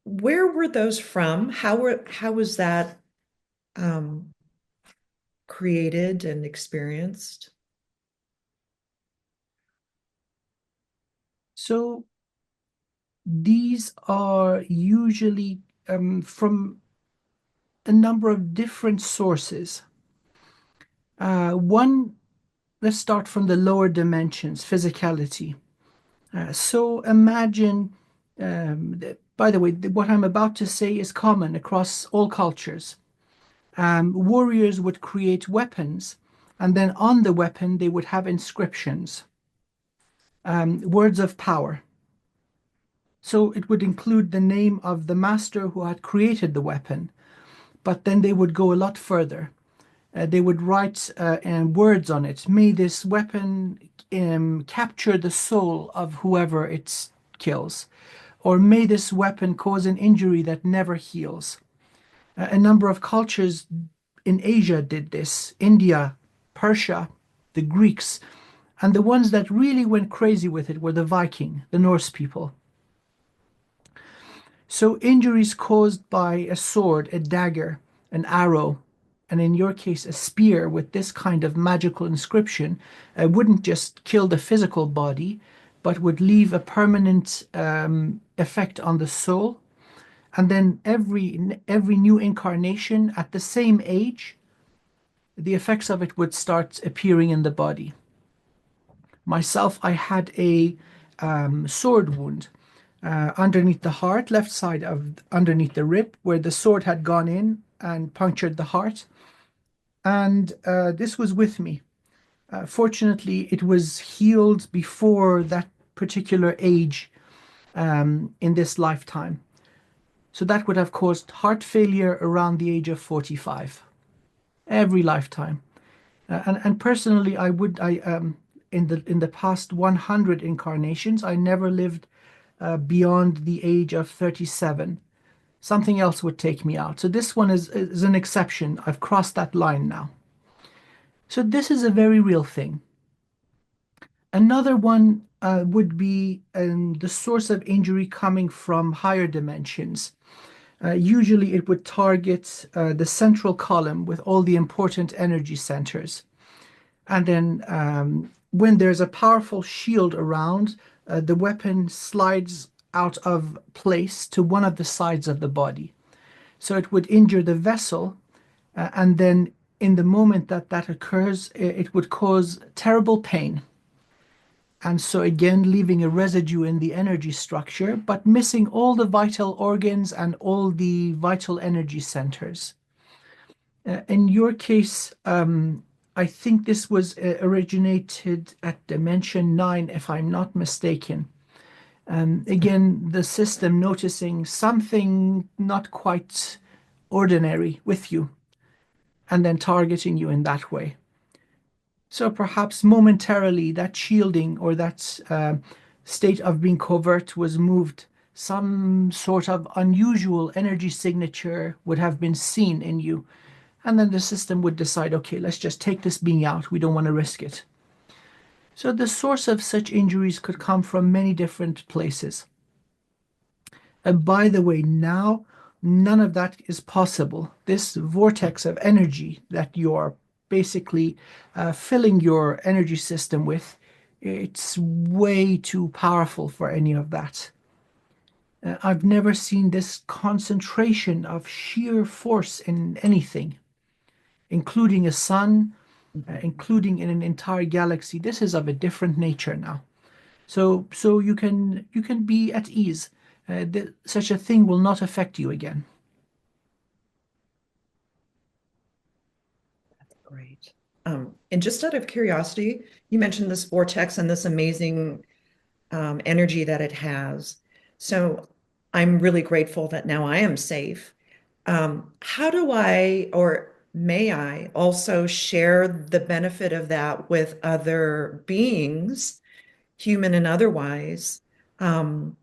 Where were those from? How was that um, created and experienced? So these are usually from a number of different sources. One, let's start from the lower dimensions, physicality. So imagine By the way, what I'm about to say is common across all cultures. Warriors would create weapons, and then on the weapon they would have inscriptions, words of power. So it would include the name of the master who had created the weapon, but then they would go a lot further. They would write words on it. May this weapon capture the soul of whoever it kills, or may this weapon cause an injury that never heals. A number of cultures in Asia did this: India, Persia, the Greeks, and the ones that really went crazy with it were the Viking, the Norse people. So injuries caused by a sword, a dagger, an arrow, and in your case, a spear with this kind of magical inscription wouldn't just kill the physical body, but would leave a permanent effect on the soul. And then every new incarnation at the same age, the effects of it would start appearing in the body. Myself, I had a sword wound underneath the heart, left side of underneath the rib, where the sword had gone in and punctured the heart. And this was with me. Fortunately, it was healed before that particular age in this lifetime. So that would have caused heart failure around the age of 45, every lifetime. And personally, I in the past 100 incarnations, I never lived beyond the age of 37. Something else would take me out. So this one is an exception. I've crossed that line now. So this is a very real thing. Another one would be the source of injury coming from higher dimensions. Usually it would target the central column with all the important energy centers. And then when there's a powerful shield around, the weapon slides out of place to one of the sides of the body. So it would injure the vessel, and then in the moment that that occurs, it would cause terrible pain. And so again, leaving a residue in the energy structure, but missing all the vital organs and all the vital energy centers. In your case, I think this was originated at Dimension 9, if I'm not mistaken. Again, the system noticing something not quite ordinary with you and then targeting you in that way. So perhaps momentarily that shielding or that state of being covert was moved. Some sort of unusual energy signature would have been seen in you. And then the system would decide, okay, let's just take this being out. We don't want to risk it. So the source of such injuries could come from many different places. And by the way, now none of that is possible. This vortex of energy that you're basically filling your energy system with, it's way too powerful for any of that. I've never seen this concentration of sheer force in anything, including a sun, including in an entire galaxy. This is of a different nature now. So you can be at ease. Such a thing will not affect you again. Great. And just out of curiosity, you mentioned this vortex and this amazing energy that it has. So I'm really grateful that now I am safe. How do I, or may I also share the benefit of that with other beings, human and otherwise, um,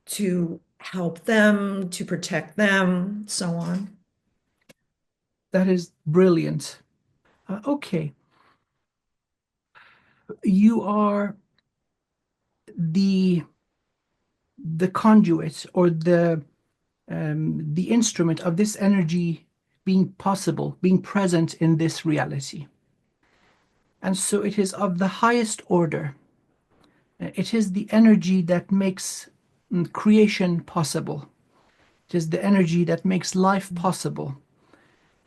to help them, to protect them, so on? That is brilliant. Okay, you are the the conduit or the instrument of this energy being possible, being present in this reality. And so it is of the highest order. It is the energy that makes creation possible. It is the energy that makes life possible.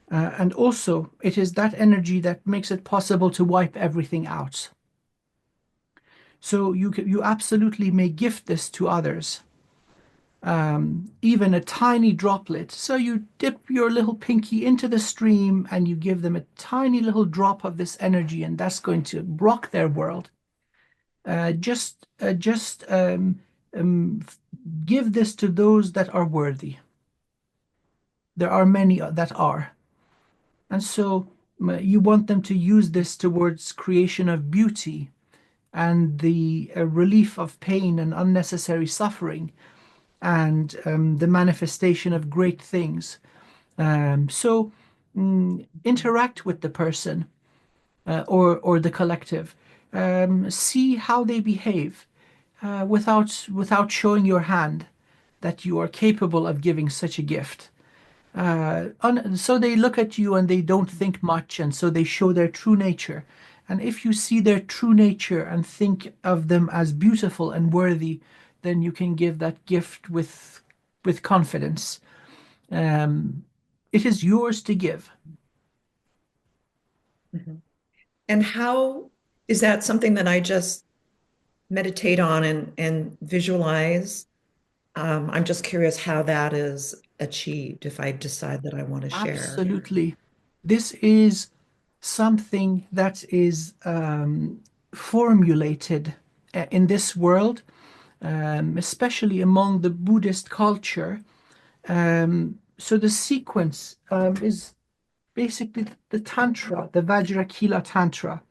And also, it is that energy that makes it possible to wipe everything out. So you absolutely may gift this to others. even a tiny droplet. So you dip your little pinky into the stream and you give them a tiny little drop of this energy, and that's going to rock their world. Just um, give this to those that are worthy. There are many that are. And so you want them to use this towards creation of beauty and the relief of pain and unnecessary suffering and the manifestation of great things. So interact with the person or the collective. See how they behave without showing your hand that you are capable of giving such a gift. So they look at you and they don't think much, and so they show their true nature. And if you see their true nature and think of them as beautiful and worthy, then you can give that gift with confidence. Um, it is yours to give. Mhm. And how is that something that I just meditate on and visualize? I'm just curious how that is achieved if I decide that I want to share. Absolutely. This is something that is formulated in this world, especially among the Buddhist culture. So the sequence is basically the Tantra, the Vajrakila Tantra.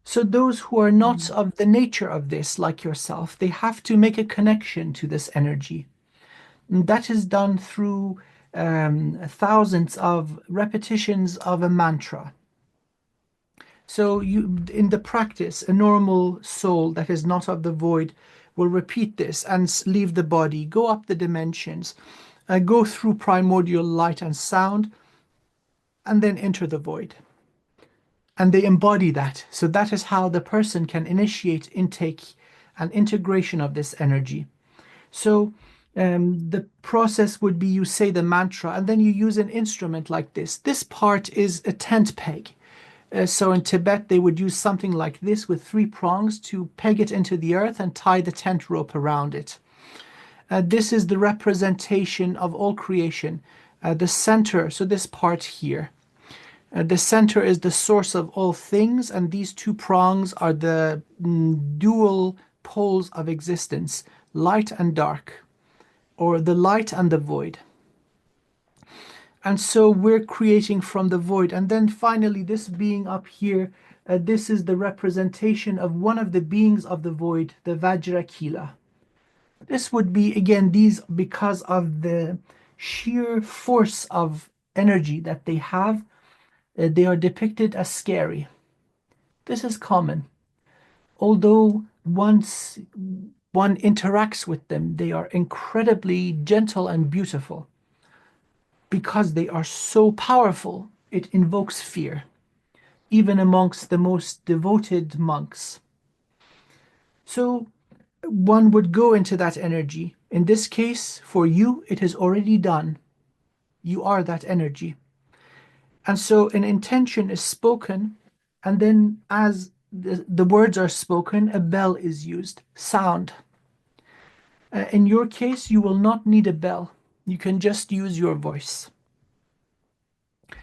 So those who are not Mhm. of the nature of this, like yourself, they have to make a connection to this energy. And that is done through thousands of repetitions of a mantra. So you, in the practice, a normal soul that is not of the void will repeat this and leave the body, go up the dimensions, go through primordial light and sound, and then enter the void. And they embody that. So that is how the person can initiate intake and integration of this energy. So the process would be you say the mantra and then you use an instrument like this. This part is a tent peg. So in Tibet, they would use something like this with three prongs to peg it into the earth and tie the tent rope around it. This is the representation of all creation. The center, so this part here. The center is the source of all things, and these two prongs are the dual poles of existence, light and dark, or the light and the void. And so we're creating from the void. And then finally, this being up here, this is the representation of one of the beings of the void, the Vajrakila. This would be, again, these because of the sheer force of energy that they have, they are depicted as scary. This is common. Although once one interacts with them, they are incredibly gentle and beautiful. Because they are so powerful, it invokes fear, even amongst the most devoted monks. So one would go into that energy. In this case, for you, it is already done. You are that energy. And so an intention is spoken, and then as the words are spoken, a bell is used, sound. In your case, you will not need a bell. You can just use your voice.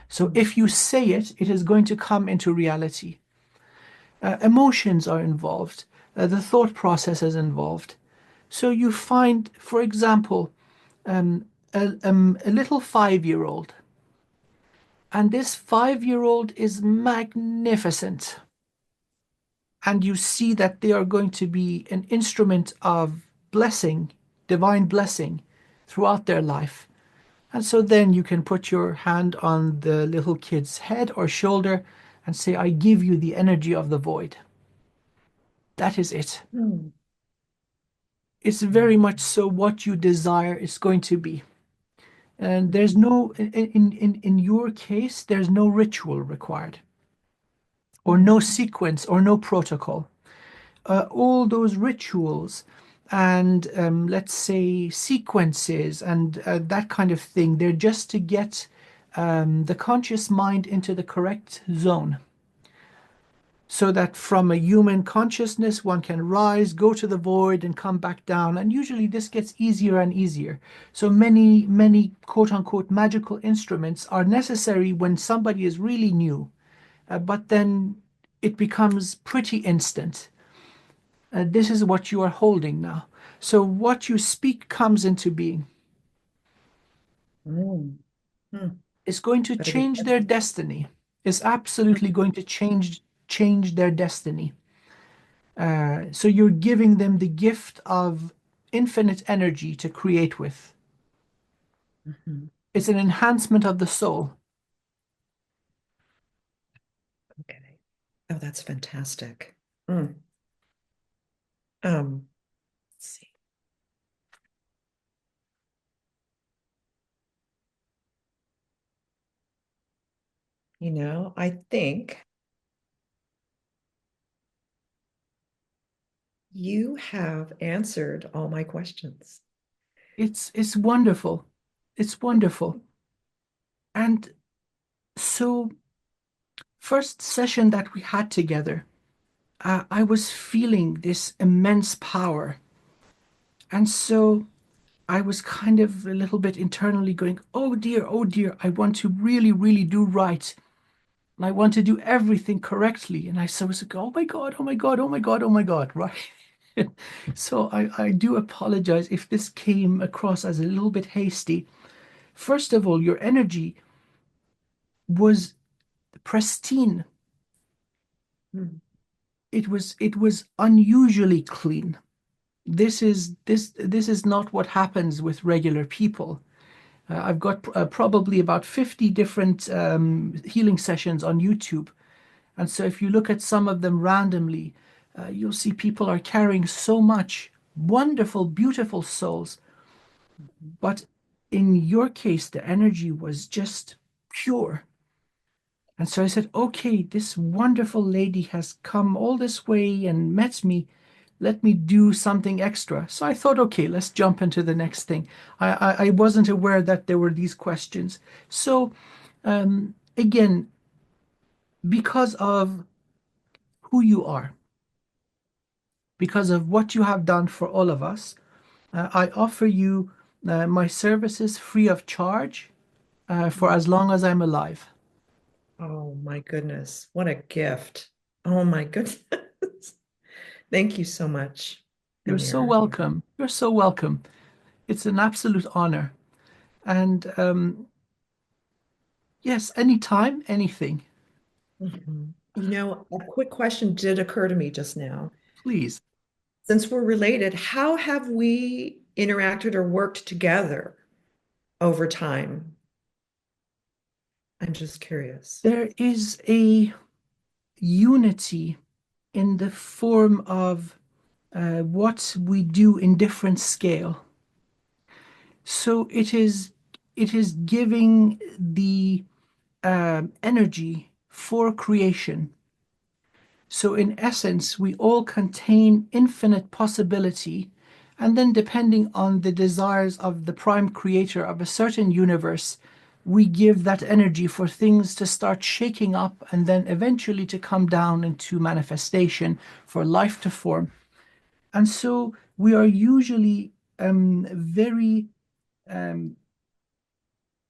So Mhm. if you say it, it is going to come into reality. Emotions are involved, the thought process is involved. So you find, for example, a little 5-year-old, and this 5-year-old is magnificent. And you see that they are going to be an instrument of blessing, divine blessing throughout their life. And so then you can put your hand on the little kid's head or shoulder and say, I give you the energy of the void. That is it. Hmm. It's very much so what you desire is going to be. And there's Mhm. no, in your case, there's no ritual required, or no Mhm. sequence, or no protocol. All those rituals and let's say sequences and that kind of thing, they're just to get the conscious mind into the correct zone. so that from a human consciousness one can rise, go to the void, and come back down. And usually this gets easier and easier. So many quote unquote magical instruments are necessary when somebody is really new, but then it becomes pretty instant. This is what you are holding now. So what you speak comes into being. Mm. Mm. It's going to Better be change their careful. destiny. It's absolutely going to change their destiny. So you're giving them the gift of infinite energy to create with. Mhm. It's an enhancement of the soul. Okay. Oh, that's fantastic. Mm. Let's see. I think you have answered all my questions. It's wonderful. It's wonderful. And so first session that we had together, I was feeling this immense power. And so I was kind of a little bit internally going, oh dear, I want to really, really do right. And I want to do everything correctly. And I so was like, oh my God, oh my God, oh my God, oh my God, right? So I do apologize if this came across as a little bit hasty. First of all, your energy was pristine. Mm. It was unusually clean. This is not what happens with regular people. I've got probably about 50 different healing sessions on YouTube. And so if you look at some of them randomly, you'll see people are carrying so much wonderful, beautiful souls. But in your case, the energy was just pure. And so I said, okay, this wonderful lady has come all this way and met me. Let me do something extra. So I thought, okay, let's jump into the next thing. I wasn't aware that there were these questions. So again, because of who you are, because of what you have done for all of us, I offer you my services free of charge for Mm. as long as I'm alive. Oh my goodness. What a gift. Oh my goodness. Thank you so much, You're so Amir. welcome. You're so welcome. It's an absolute honor. And yes, anytime, anything, Mhm. A quick question did occur to me just now. please. Since we're related, how have we interacted or worked together over time? I'm just curious. There is a unity in the form of what we do in different scale. So it is giving the energy for creation. So in essence, we all contain infinite possibility, and then depending on the desires of the prime creator of a certain universe, we give that energy for things to start shaking up and then eventually to come down into manifestation for life to form. And so we are usually very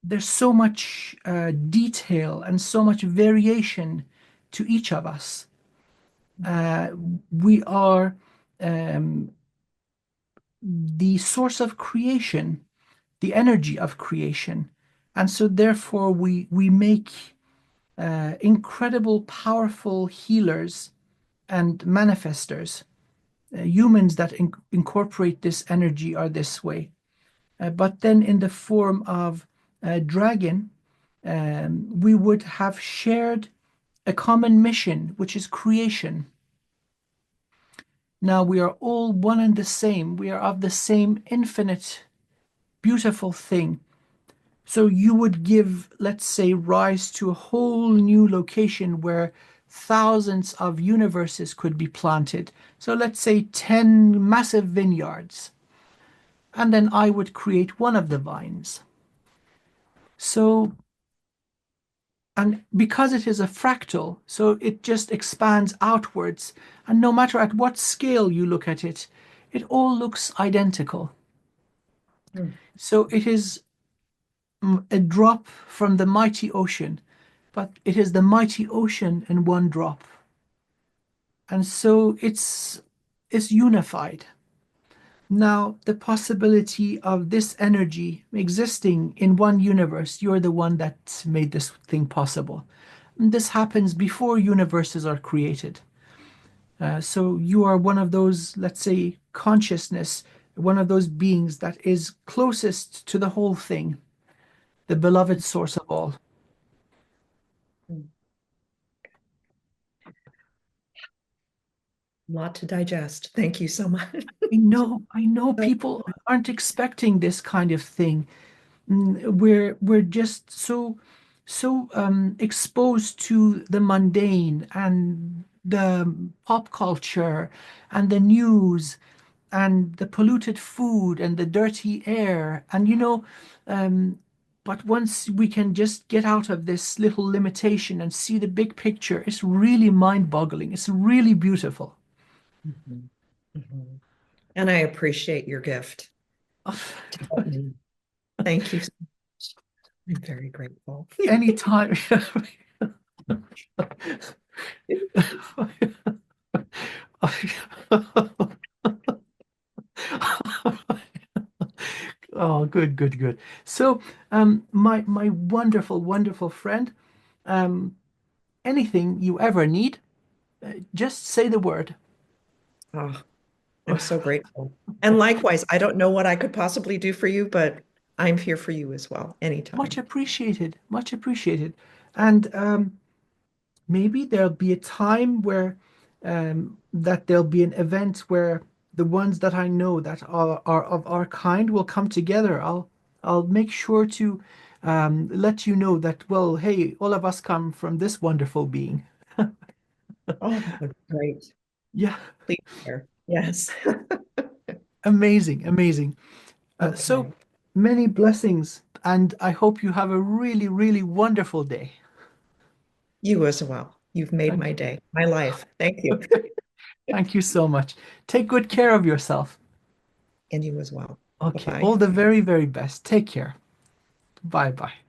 there's so much detail and so much variation to each of us. Uh, we are um, the source of creation, the energy of creation, and so therefore we make incredible, powerful healers and manifestors. Humans that incorporate this energy are this way. But then in the form of a dragon, we would have shared a common mission, which is creation. Now we are all one and the same. We are of the same infinite, beautiful thing. So you would give, let's say, rise to a whole new location where thousands of universes could be planted. So let's say 10 massive vineyards. And then I would create one of the vines. So And because it is a fractal, so it just expands outwards. And no matter at what scale you look at it, it all looks identical. Mm. So it is a drop from the mighty ocean, but it is the mighty ocean in one drop. And so it's unified. Now, the possibility of this energy existing in one universe, you're the one that made this thing possible. And this happens before universes are created. So you are one of those, let's say, consciousness, one of those beings that is closest to the whole thing, the beloved source of all. Mm. A lot to digest. Thank you so much. I know So, people aren't expecting this kind of thing. We're just so exposed to the mundane and the pop culture and the news and the polluted food and the dirty air and but once we can just get out of this little limitation and see the big picture, it's really mind-boggling. It's really beautiful. mhm, mhm. And I appreciate your gift to help me. Thank you so much. I'm very grateful. Anytime. Oh, good, good, good. So, my wonderful, wonderful friend, um, anything you ever need, just say the word. Oh, I'm so grateful. And likewise, I don't know what I could possibly do for you, but I'm here for you as well, Much anytime. appreciated, much appreciated. And maybe there'll be a time where that there'll be an event where the ones that I know that are of our kind will come together. I'll make sure to let you know that, well, hey, all of us come from this wonderful being. Oh, that would be great. Yeah, Please share. Yes. amazing, amazing. So Okay. many blessings, and I hope you have a really, really wonderful day. You as well. You've made Thank my you. day, my life. Thank you. Thank you so much. Take good care of yourself. And you as well. Okay, Bye-bye. all the very, very best. Take care. Bye bye.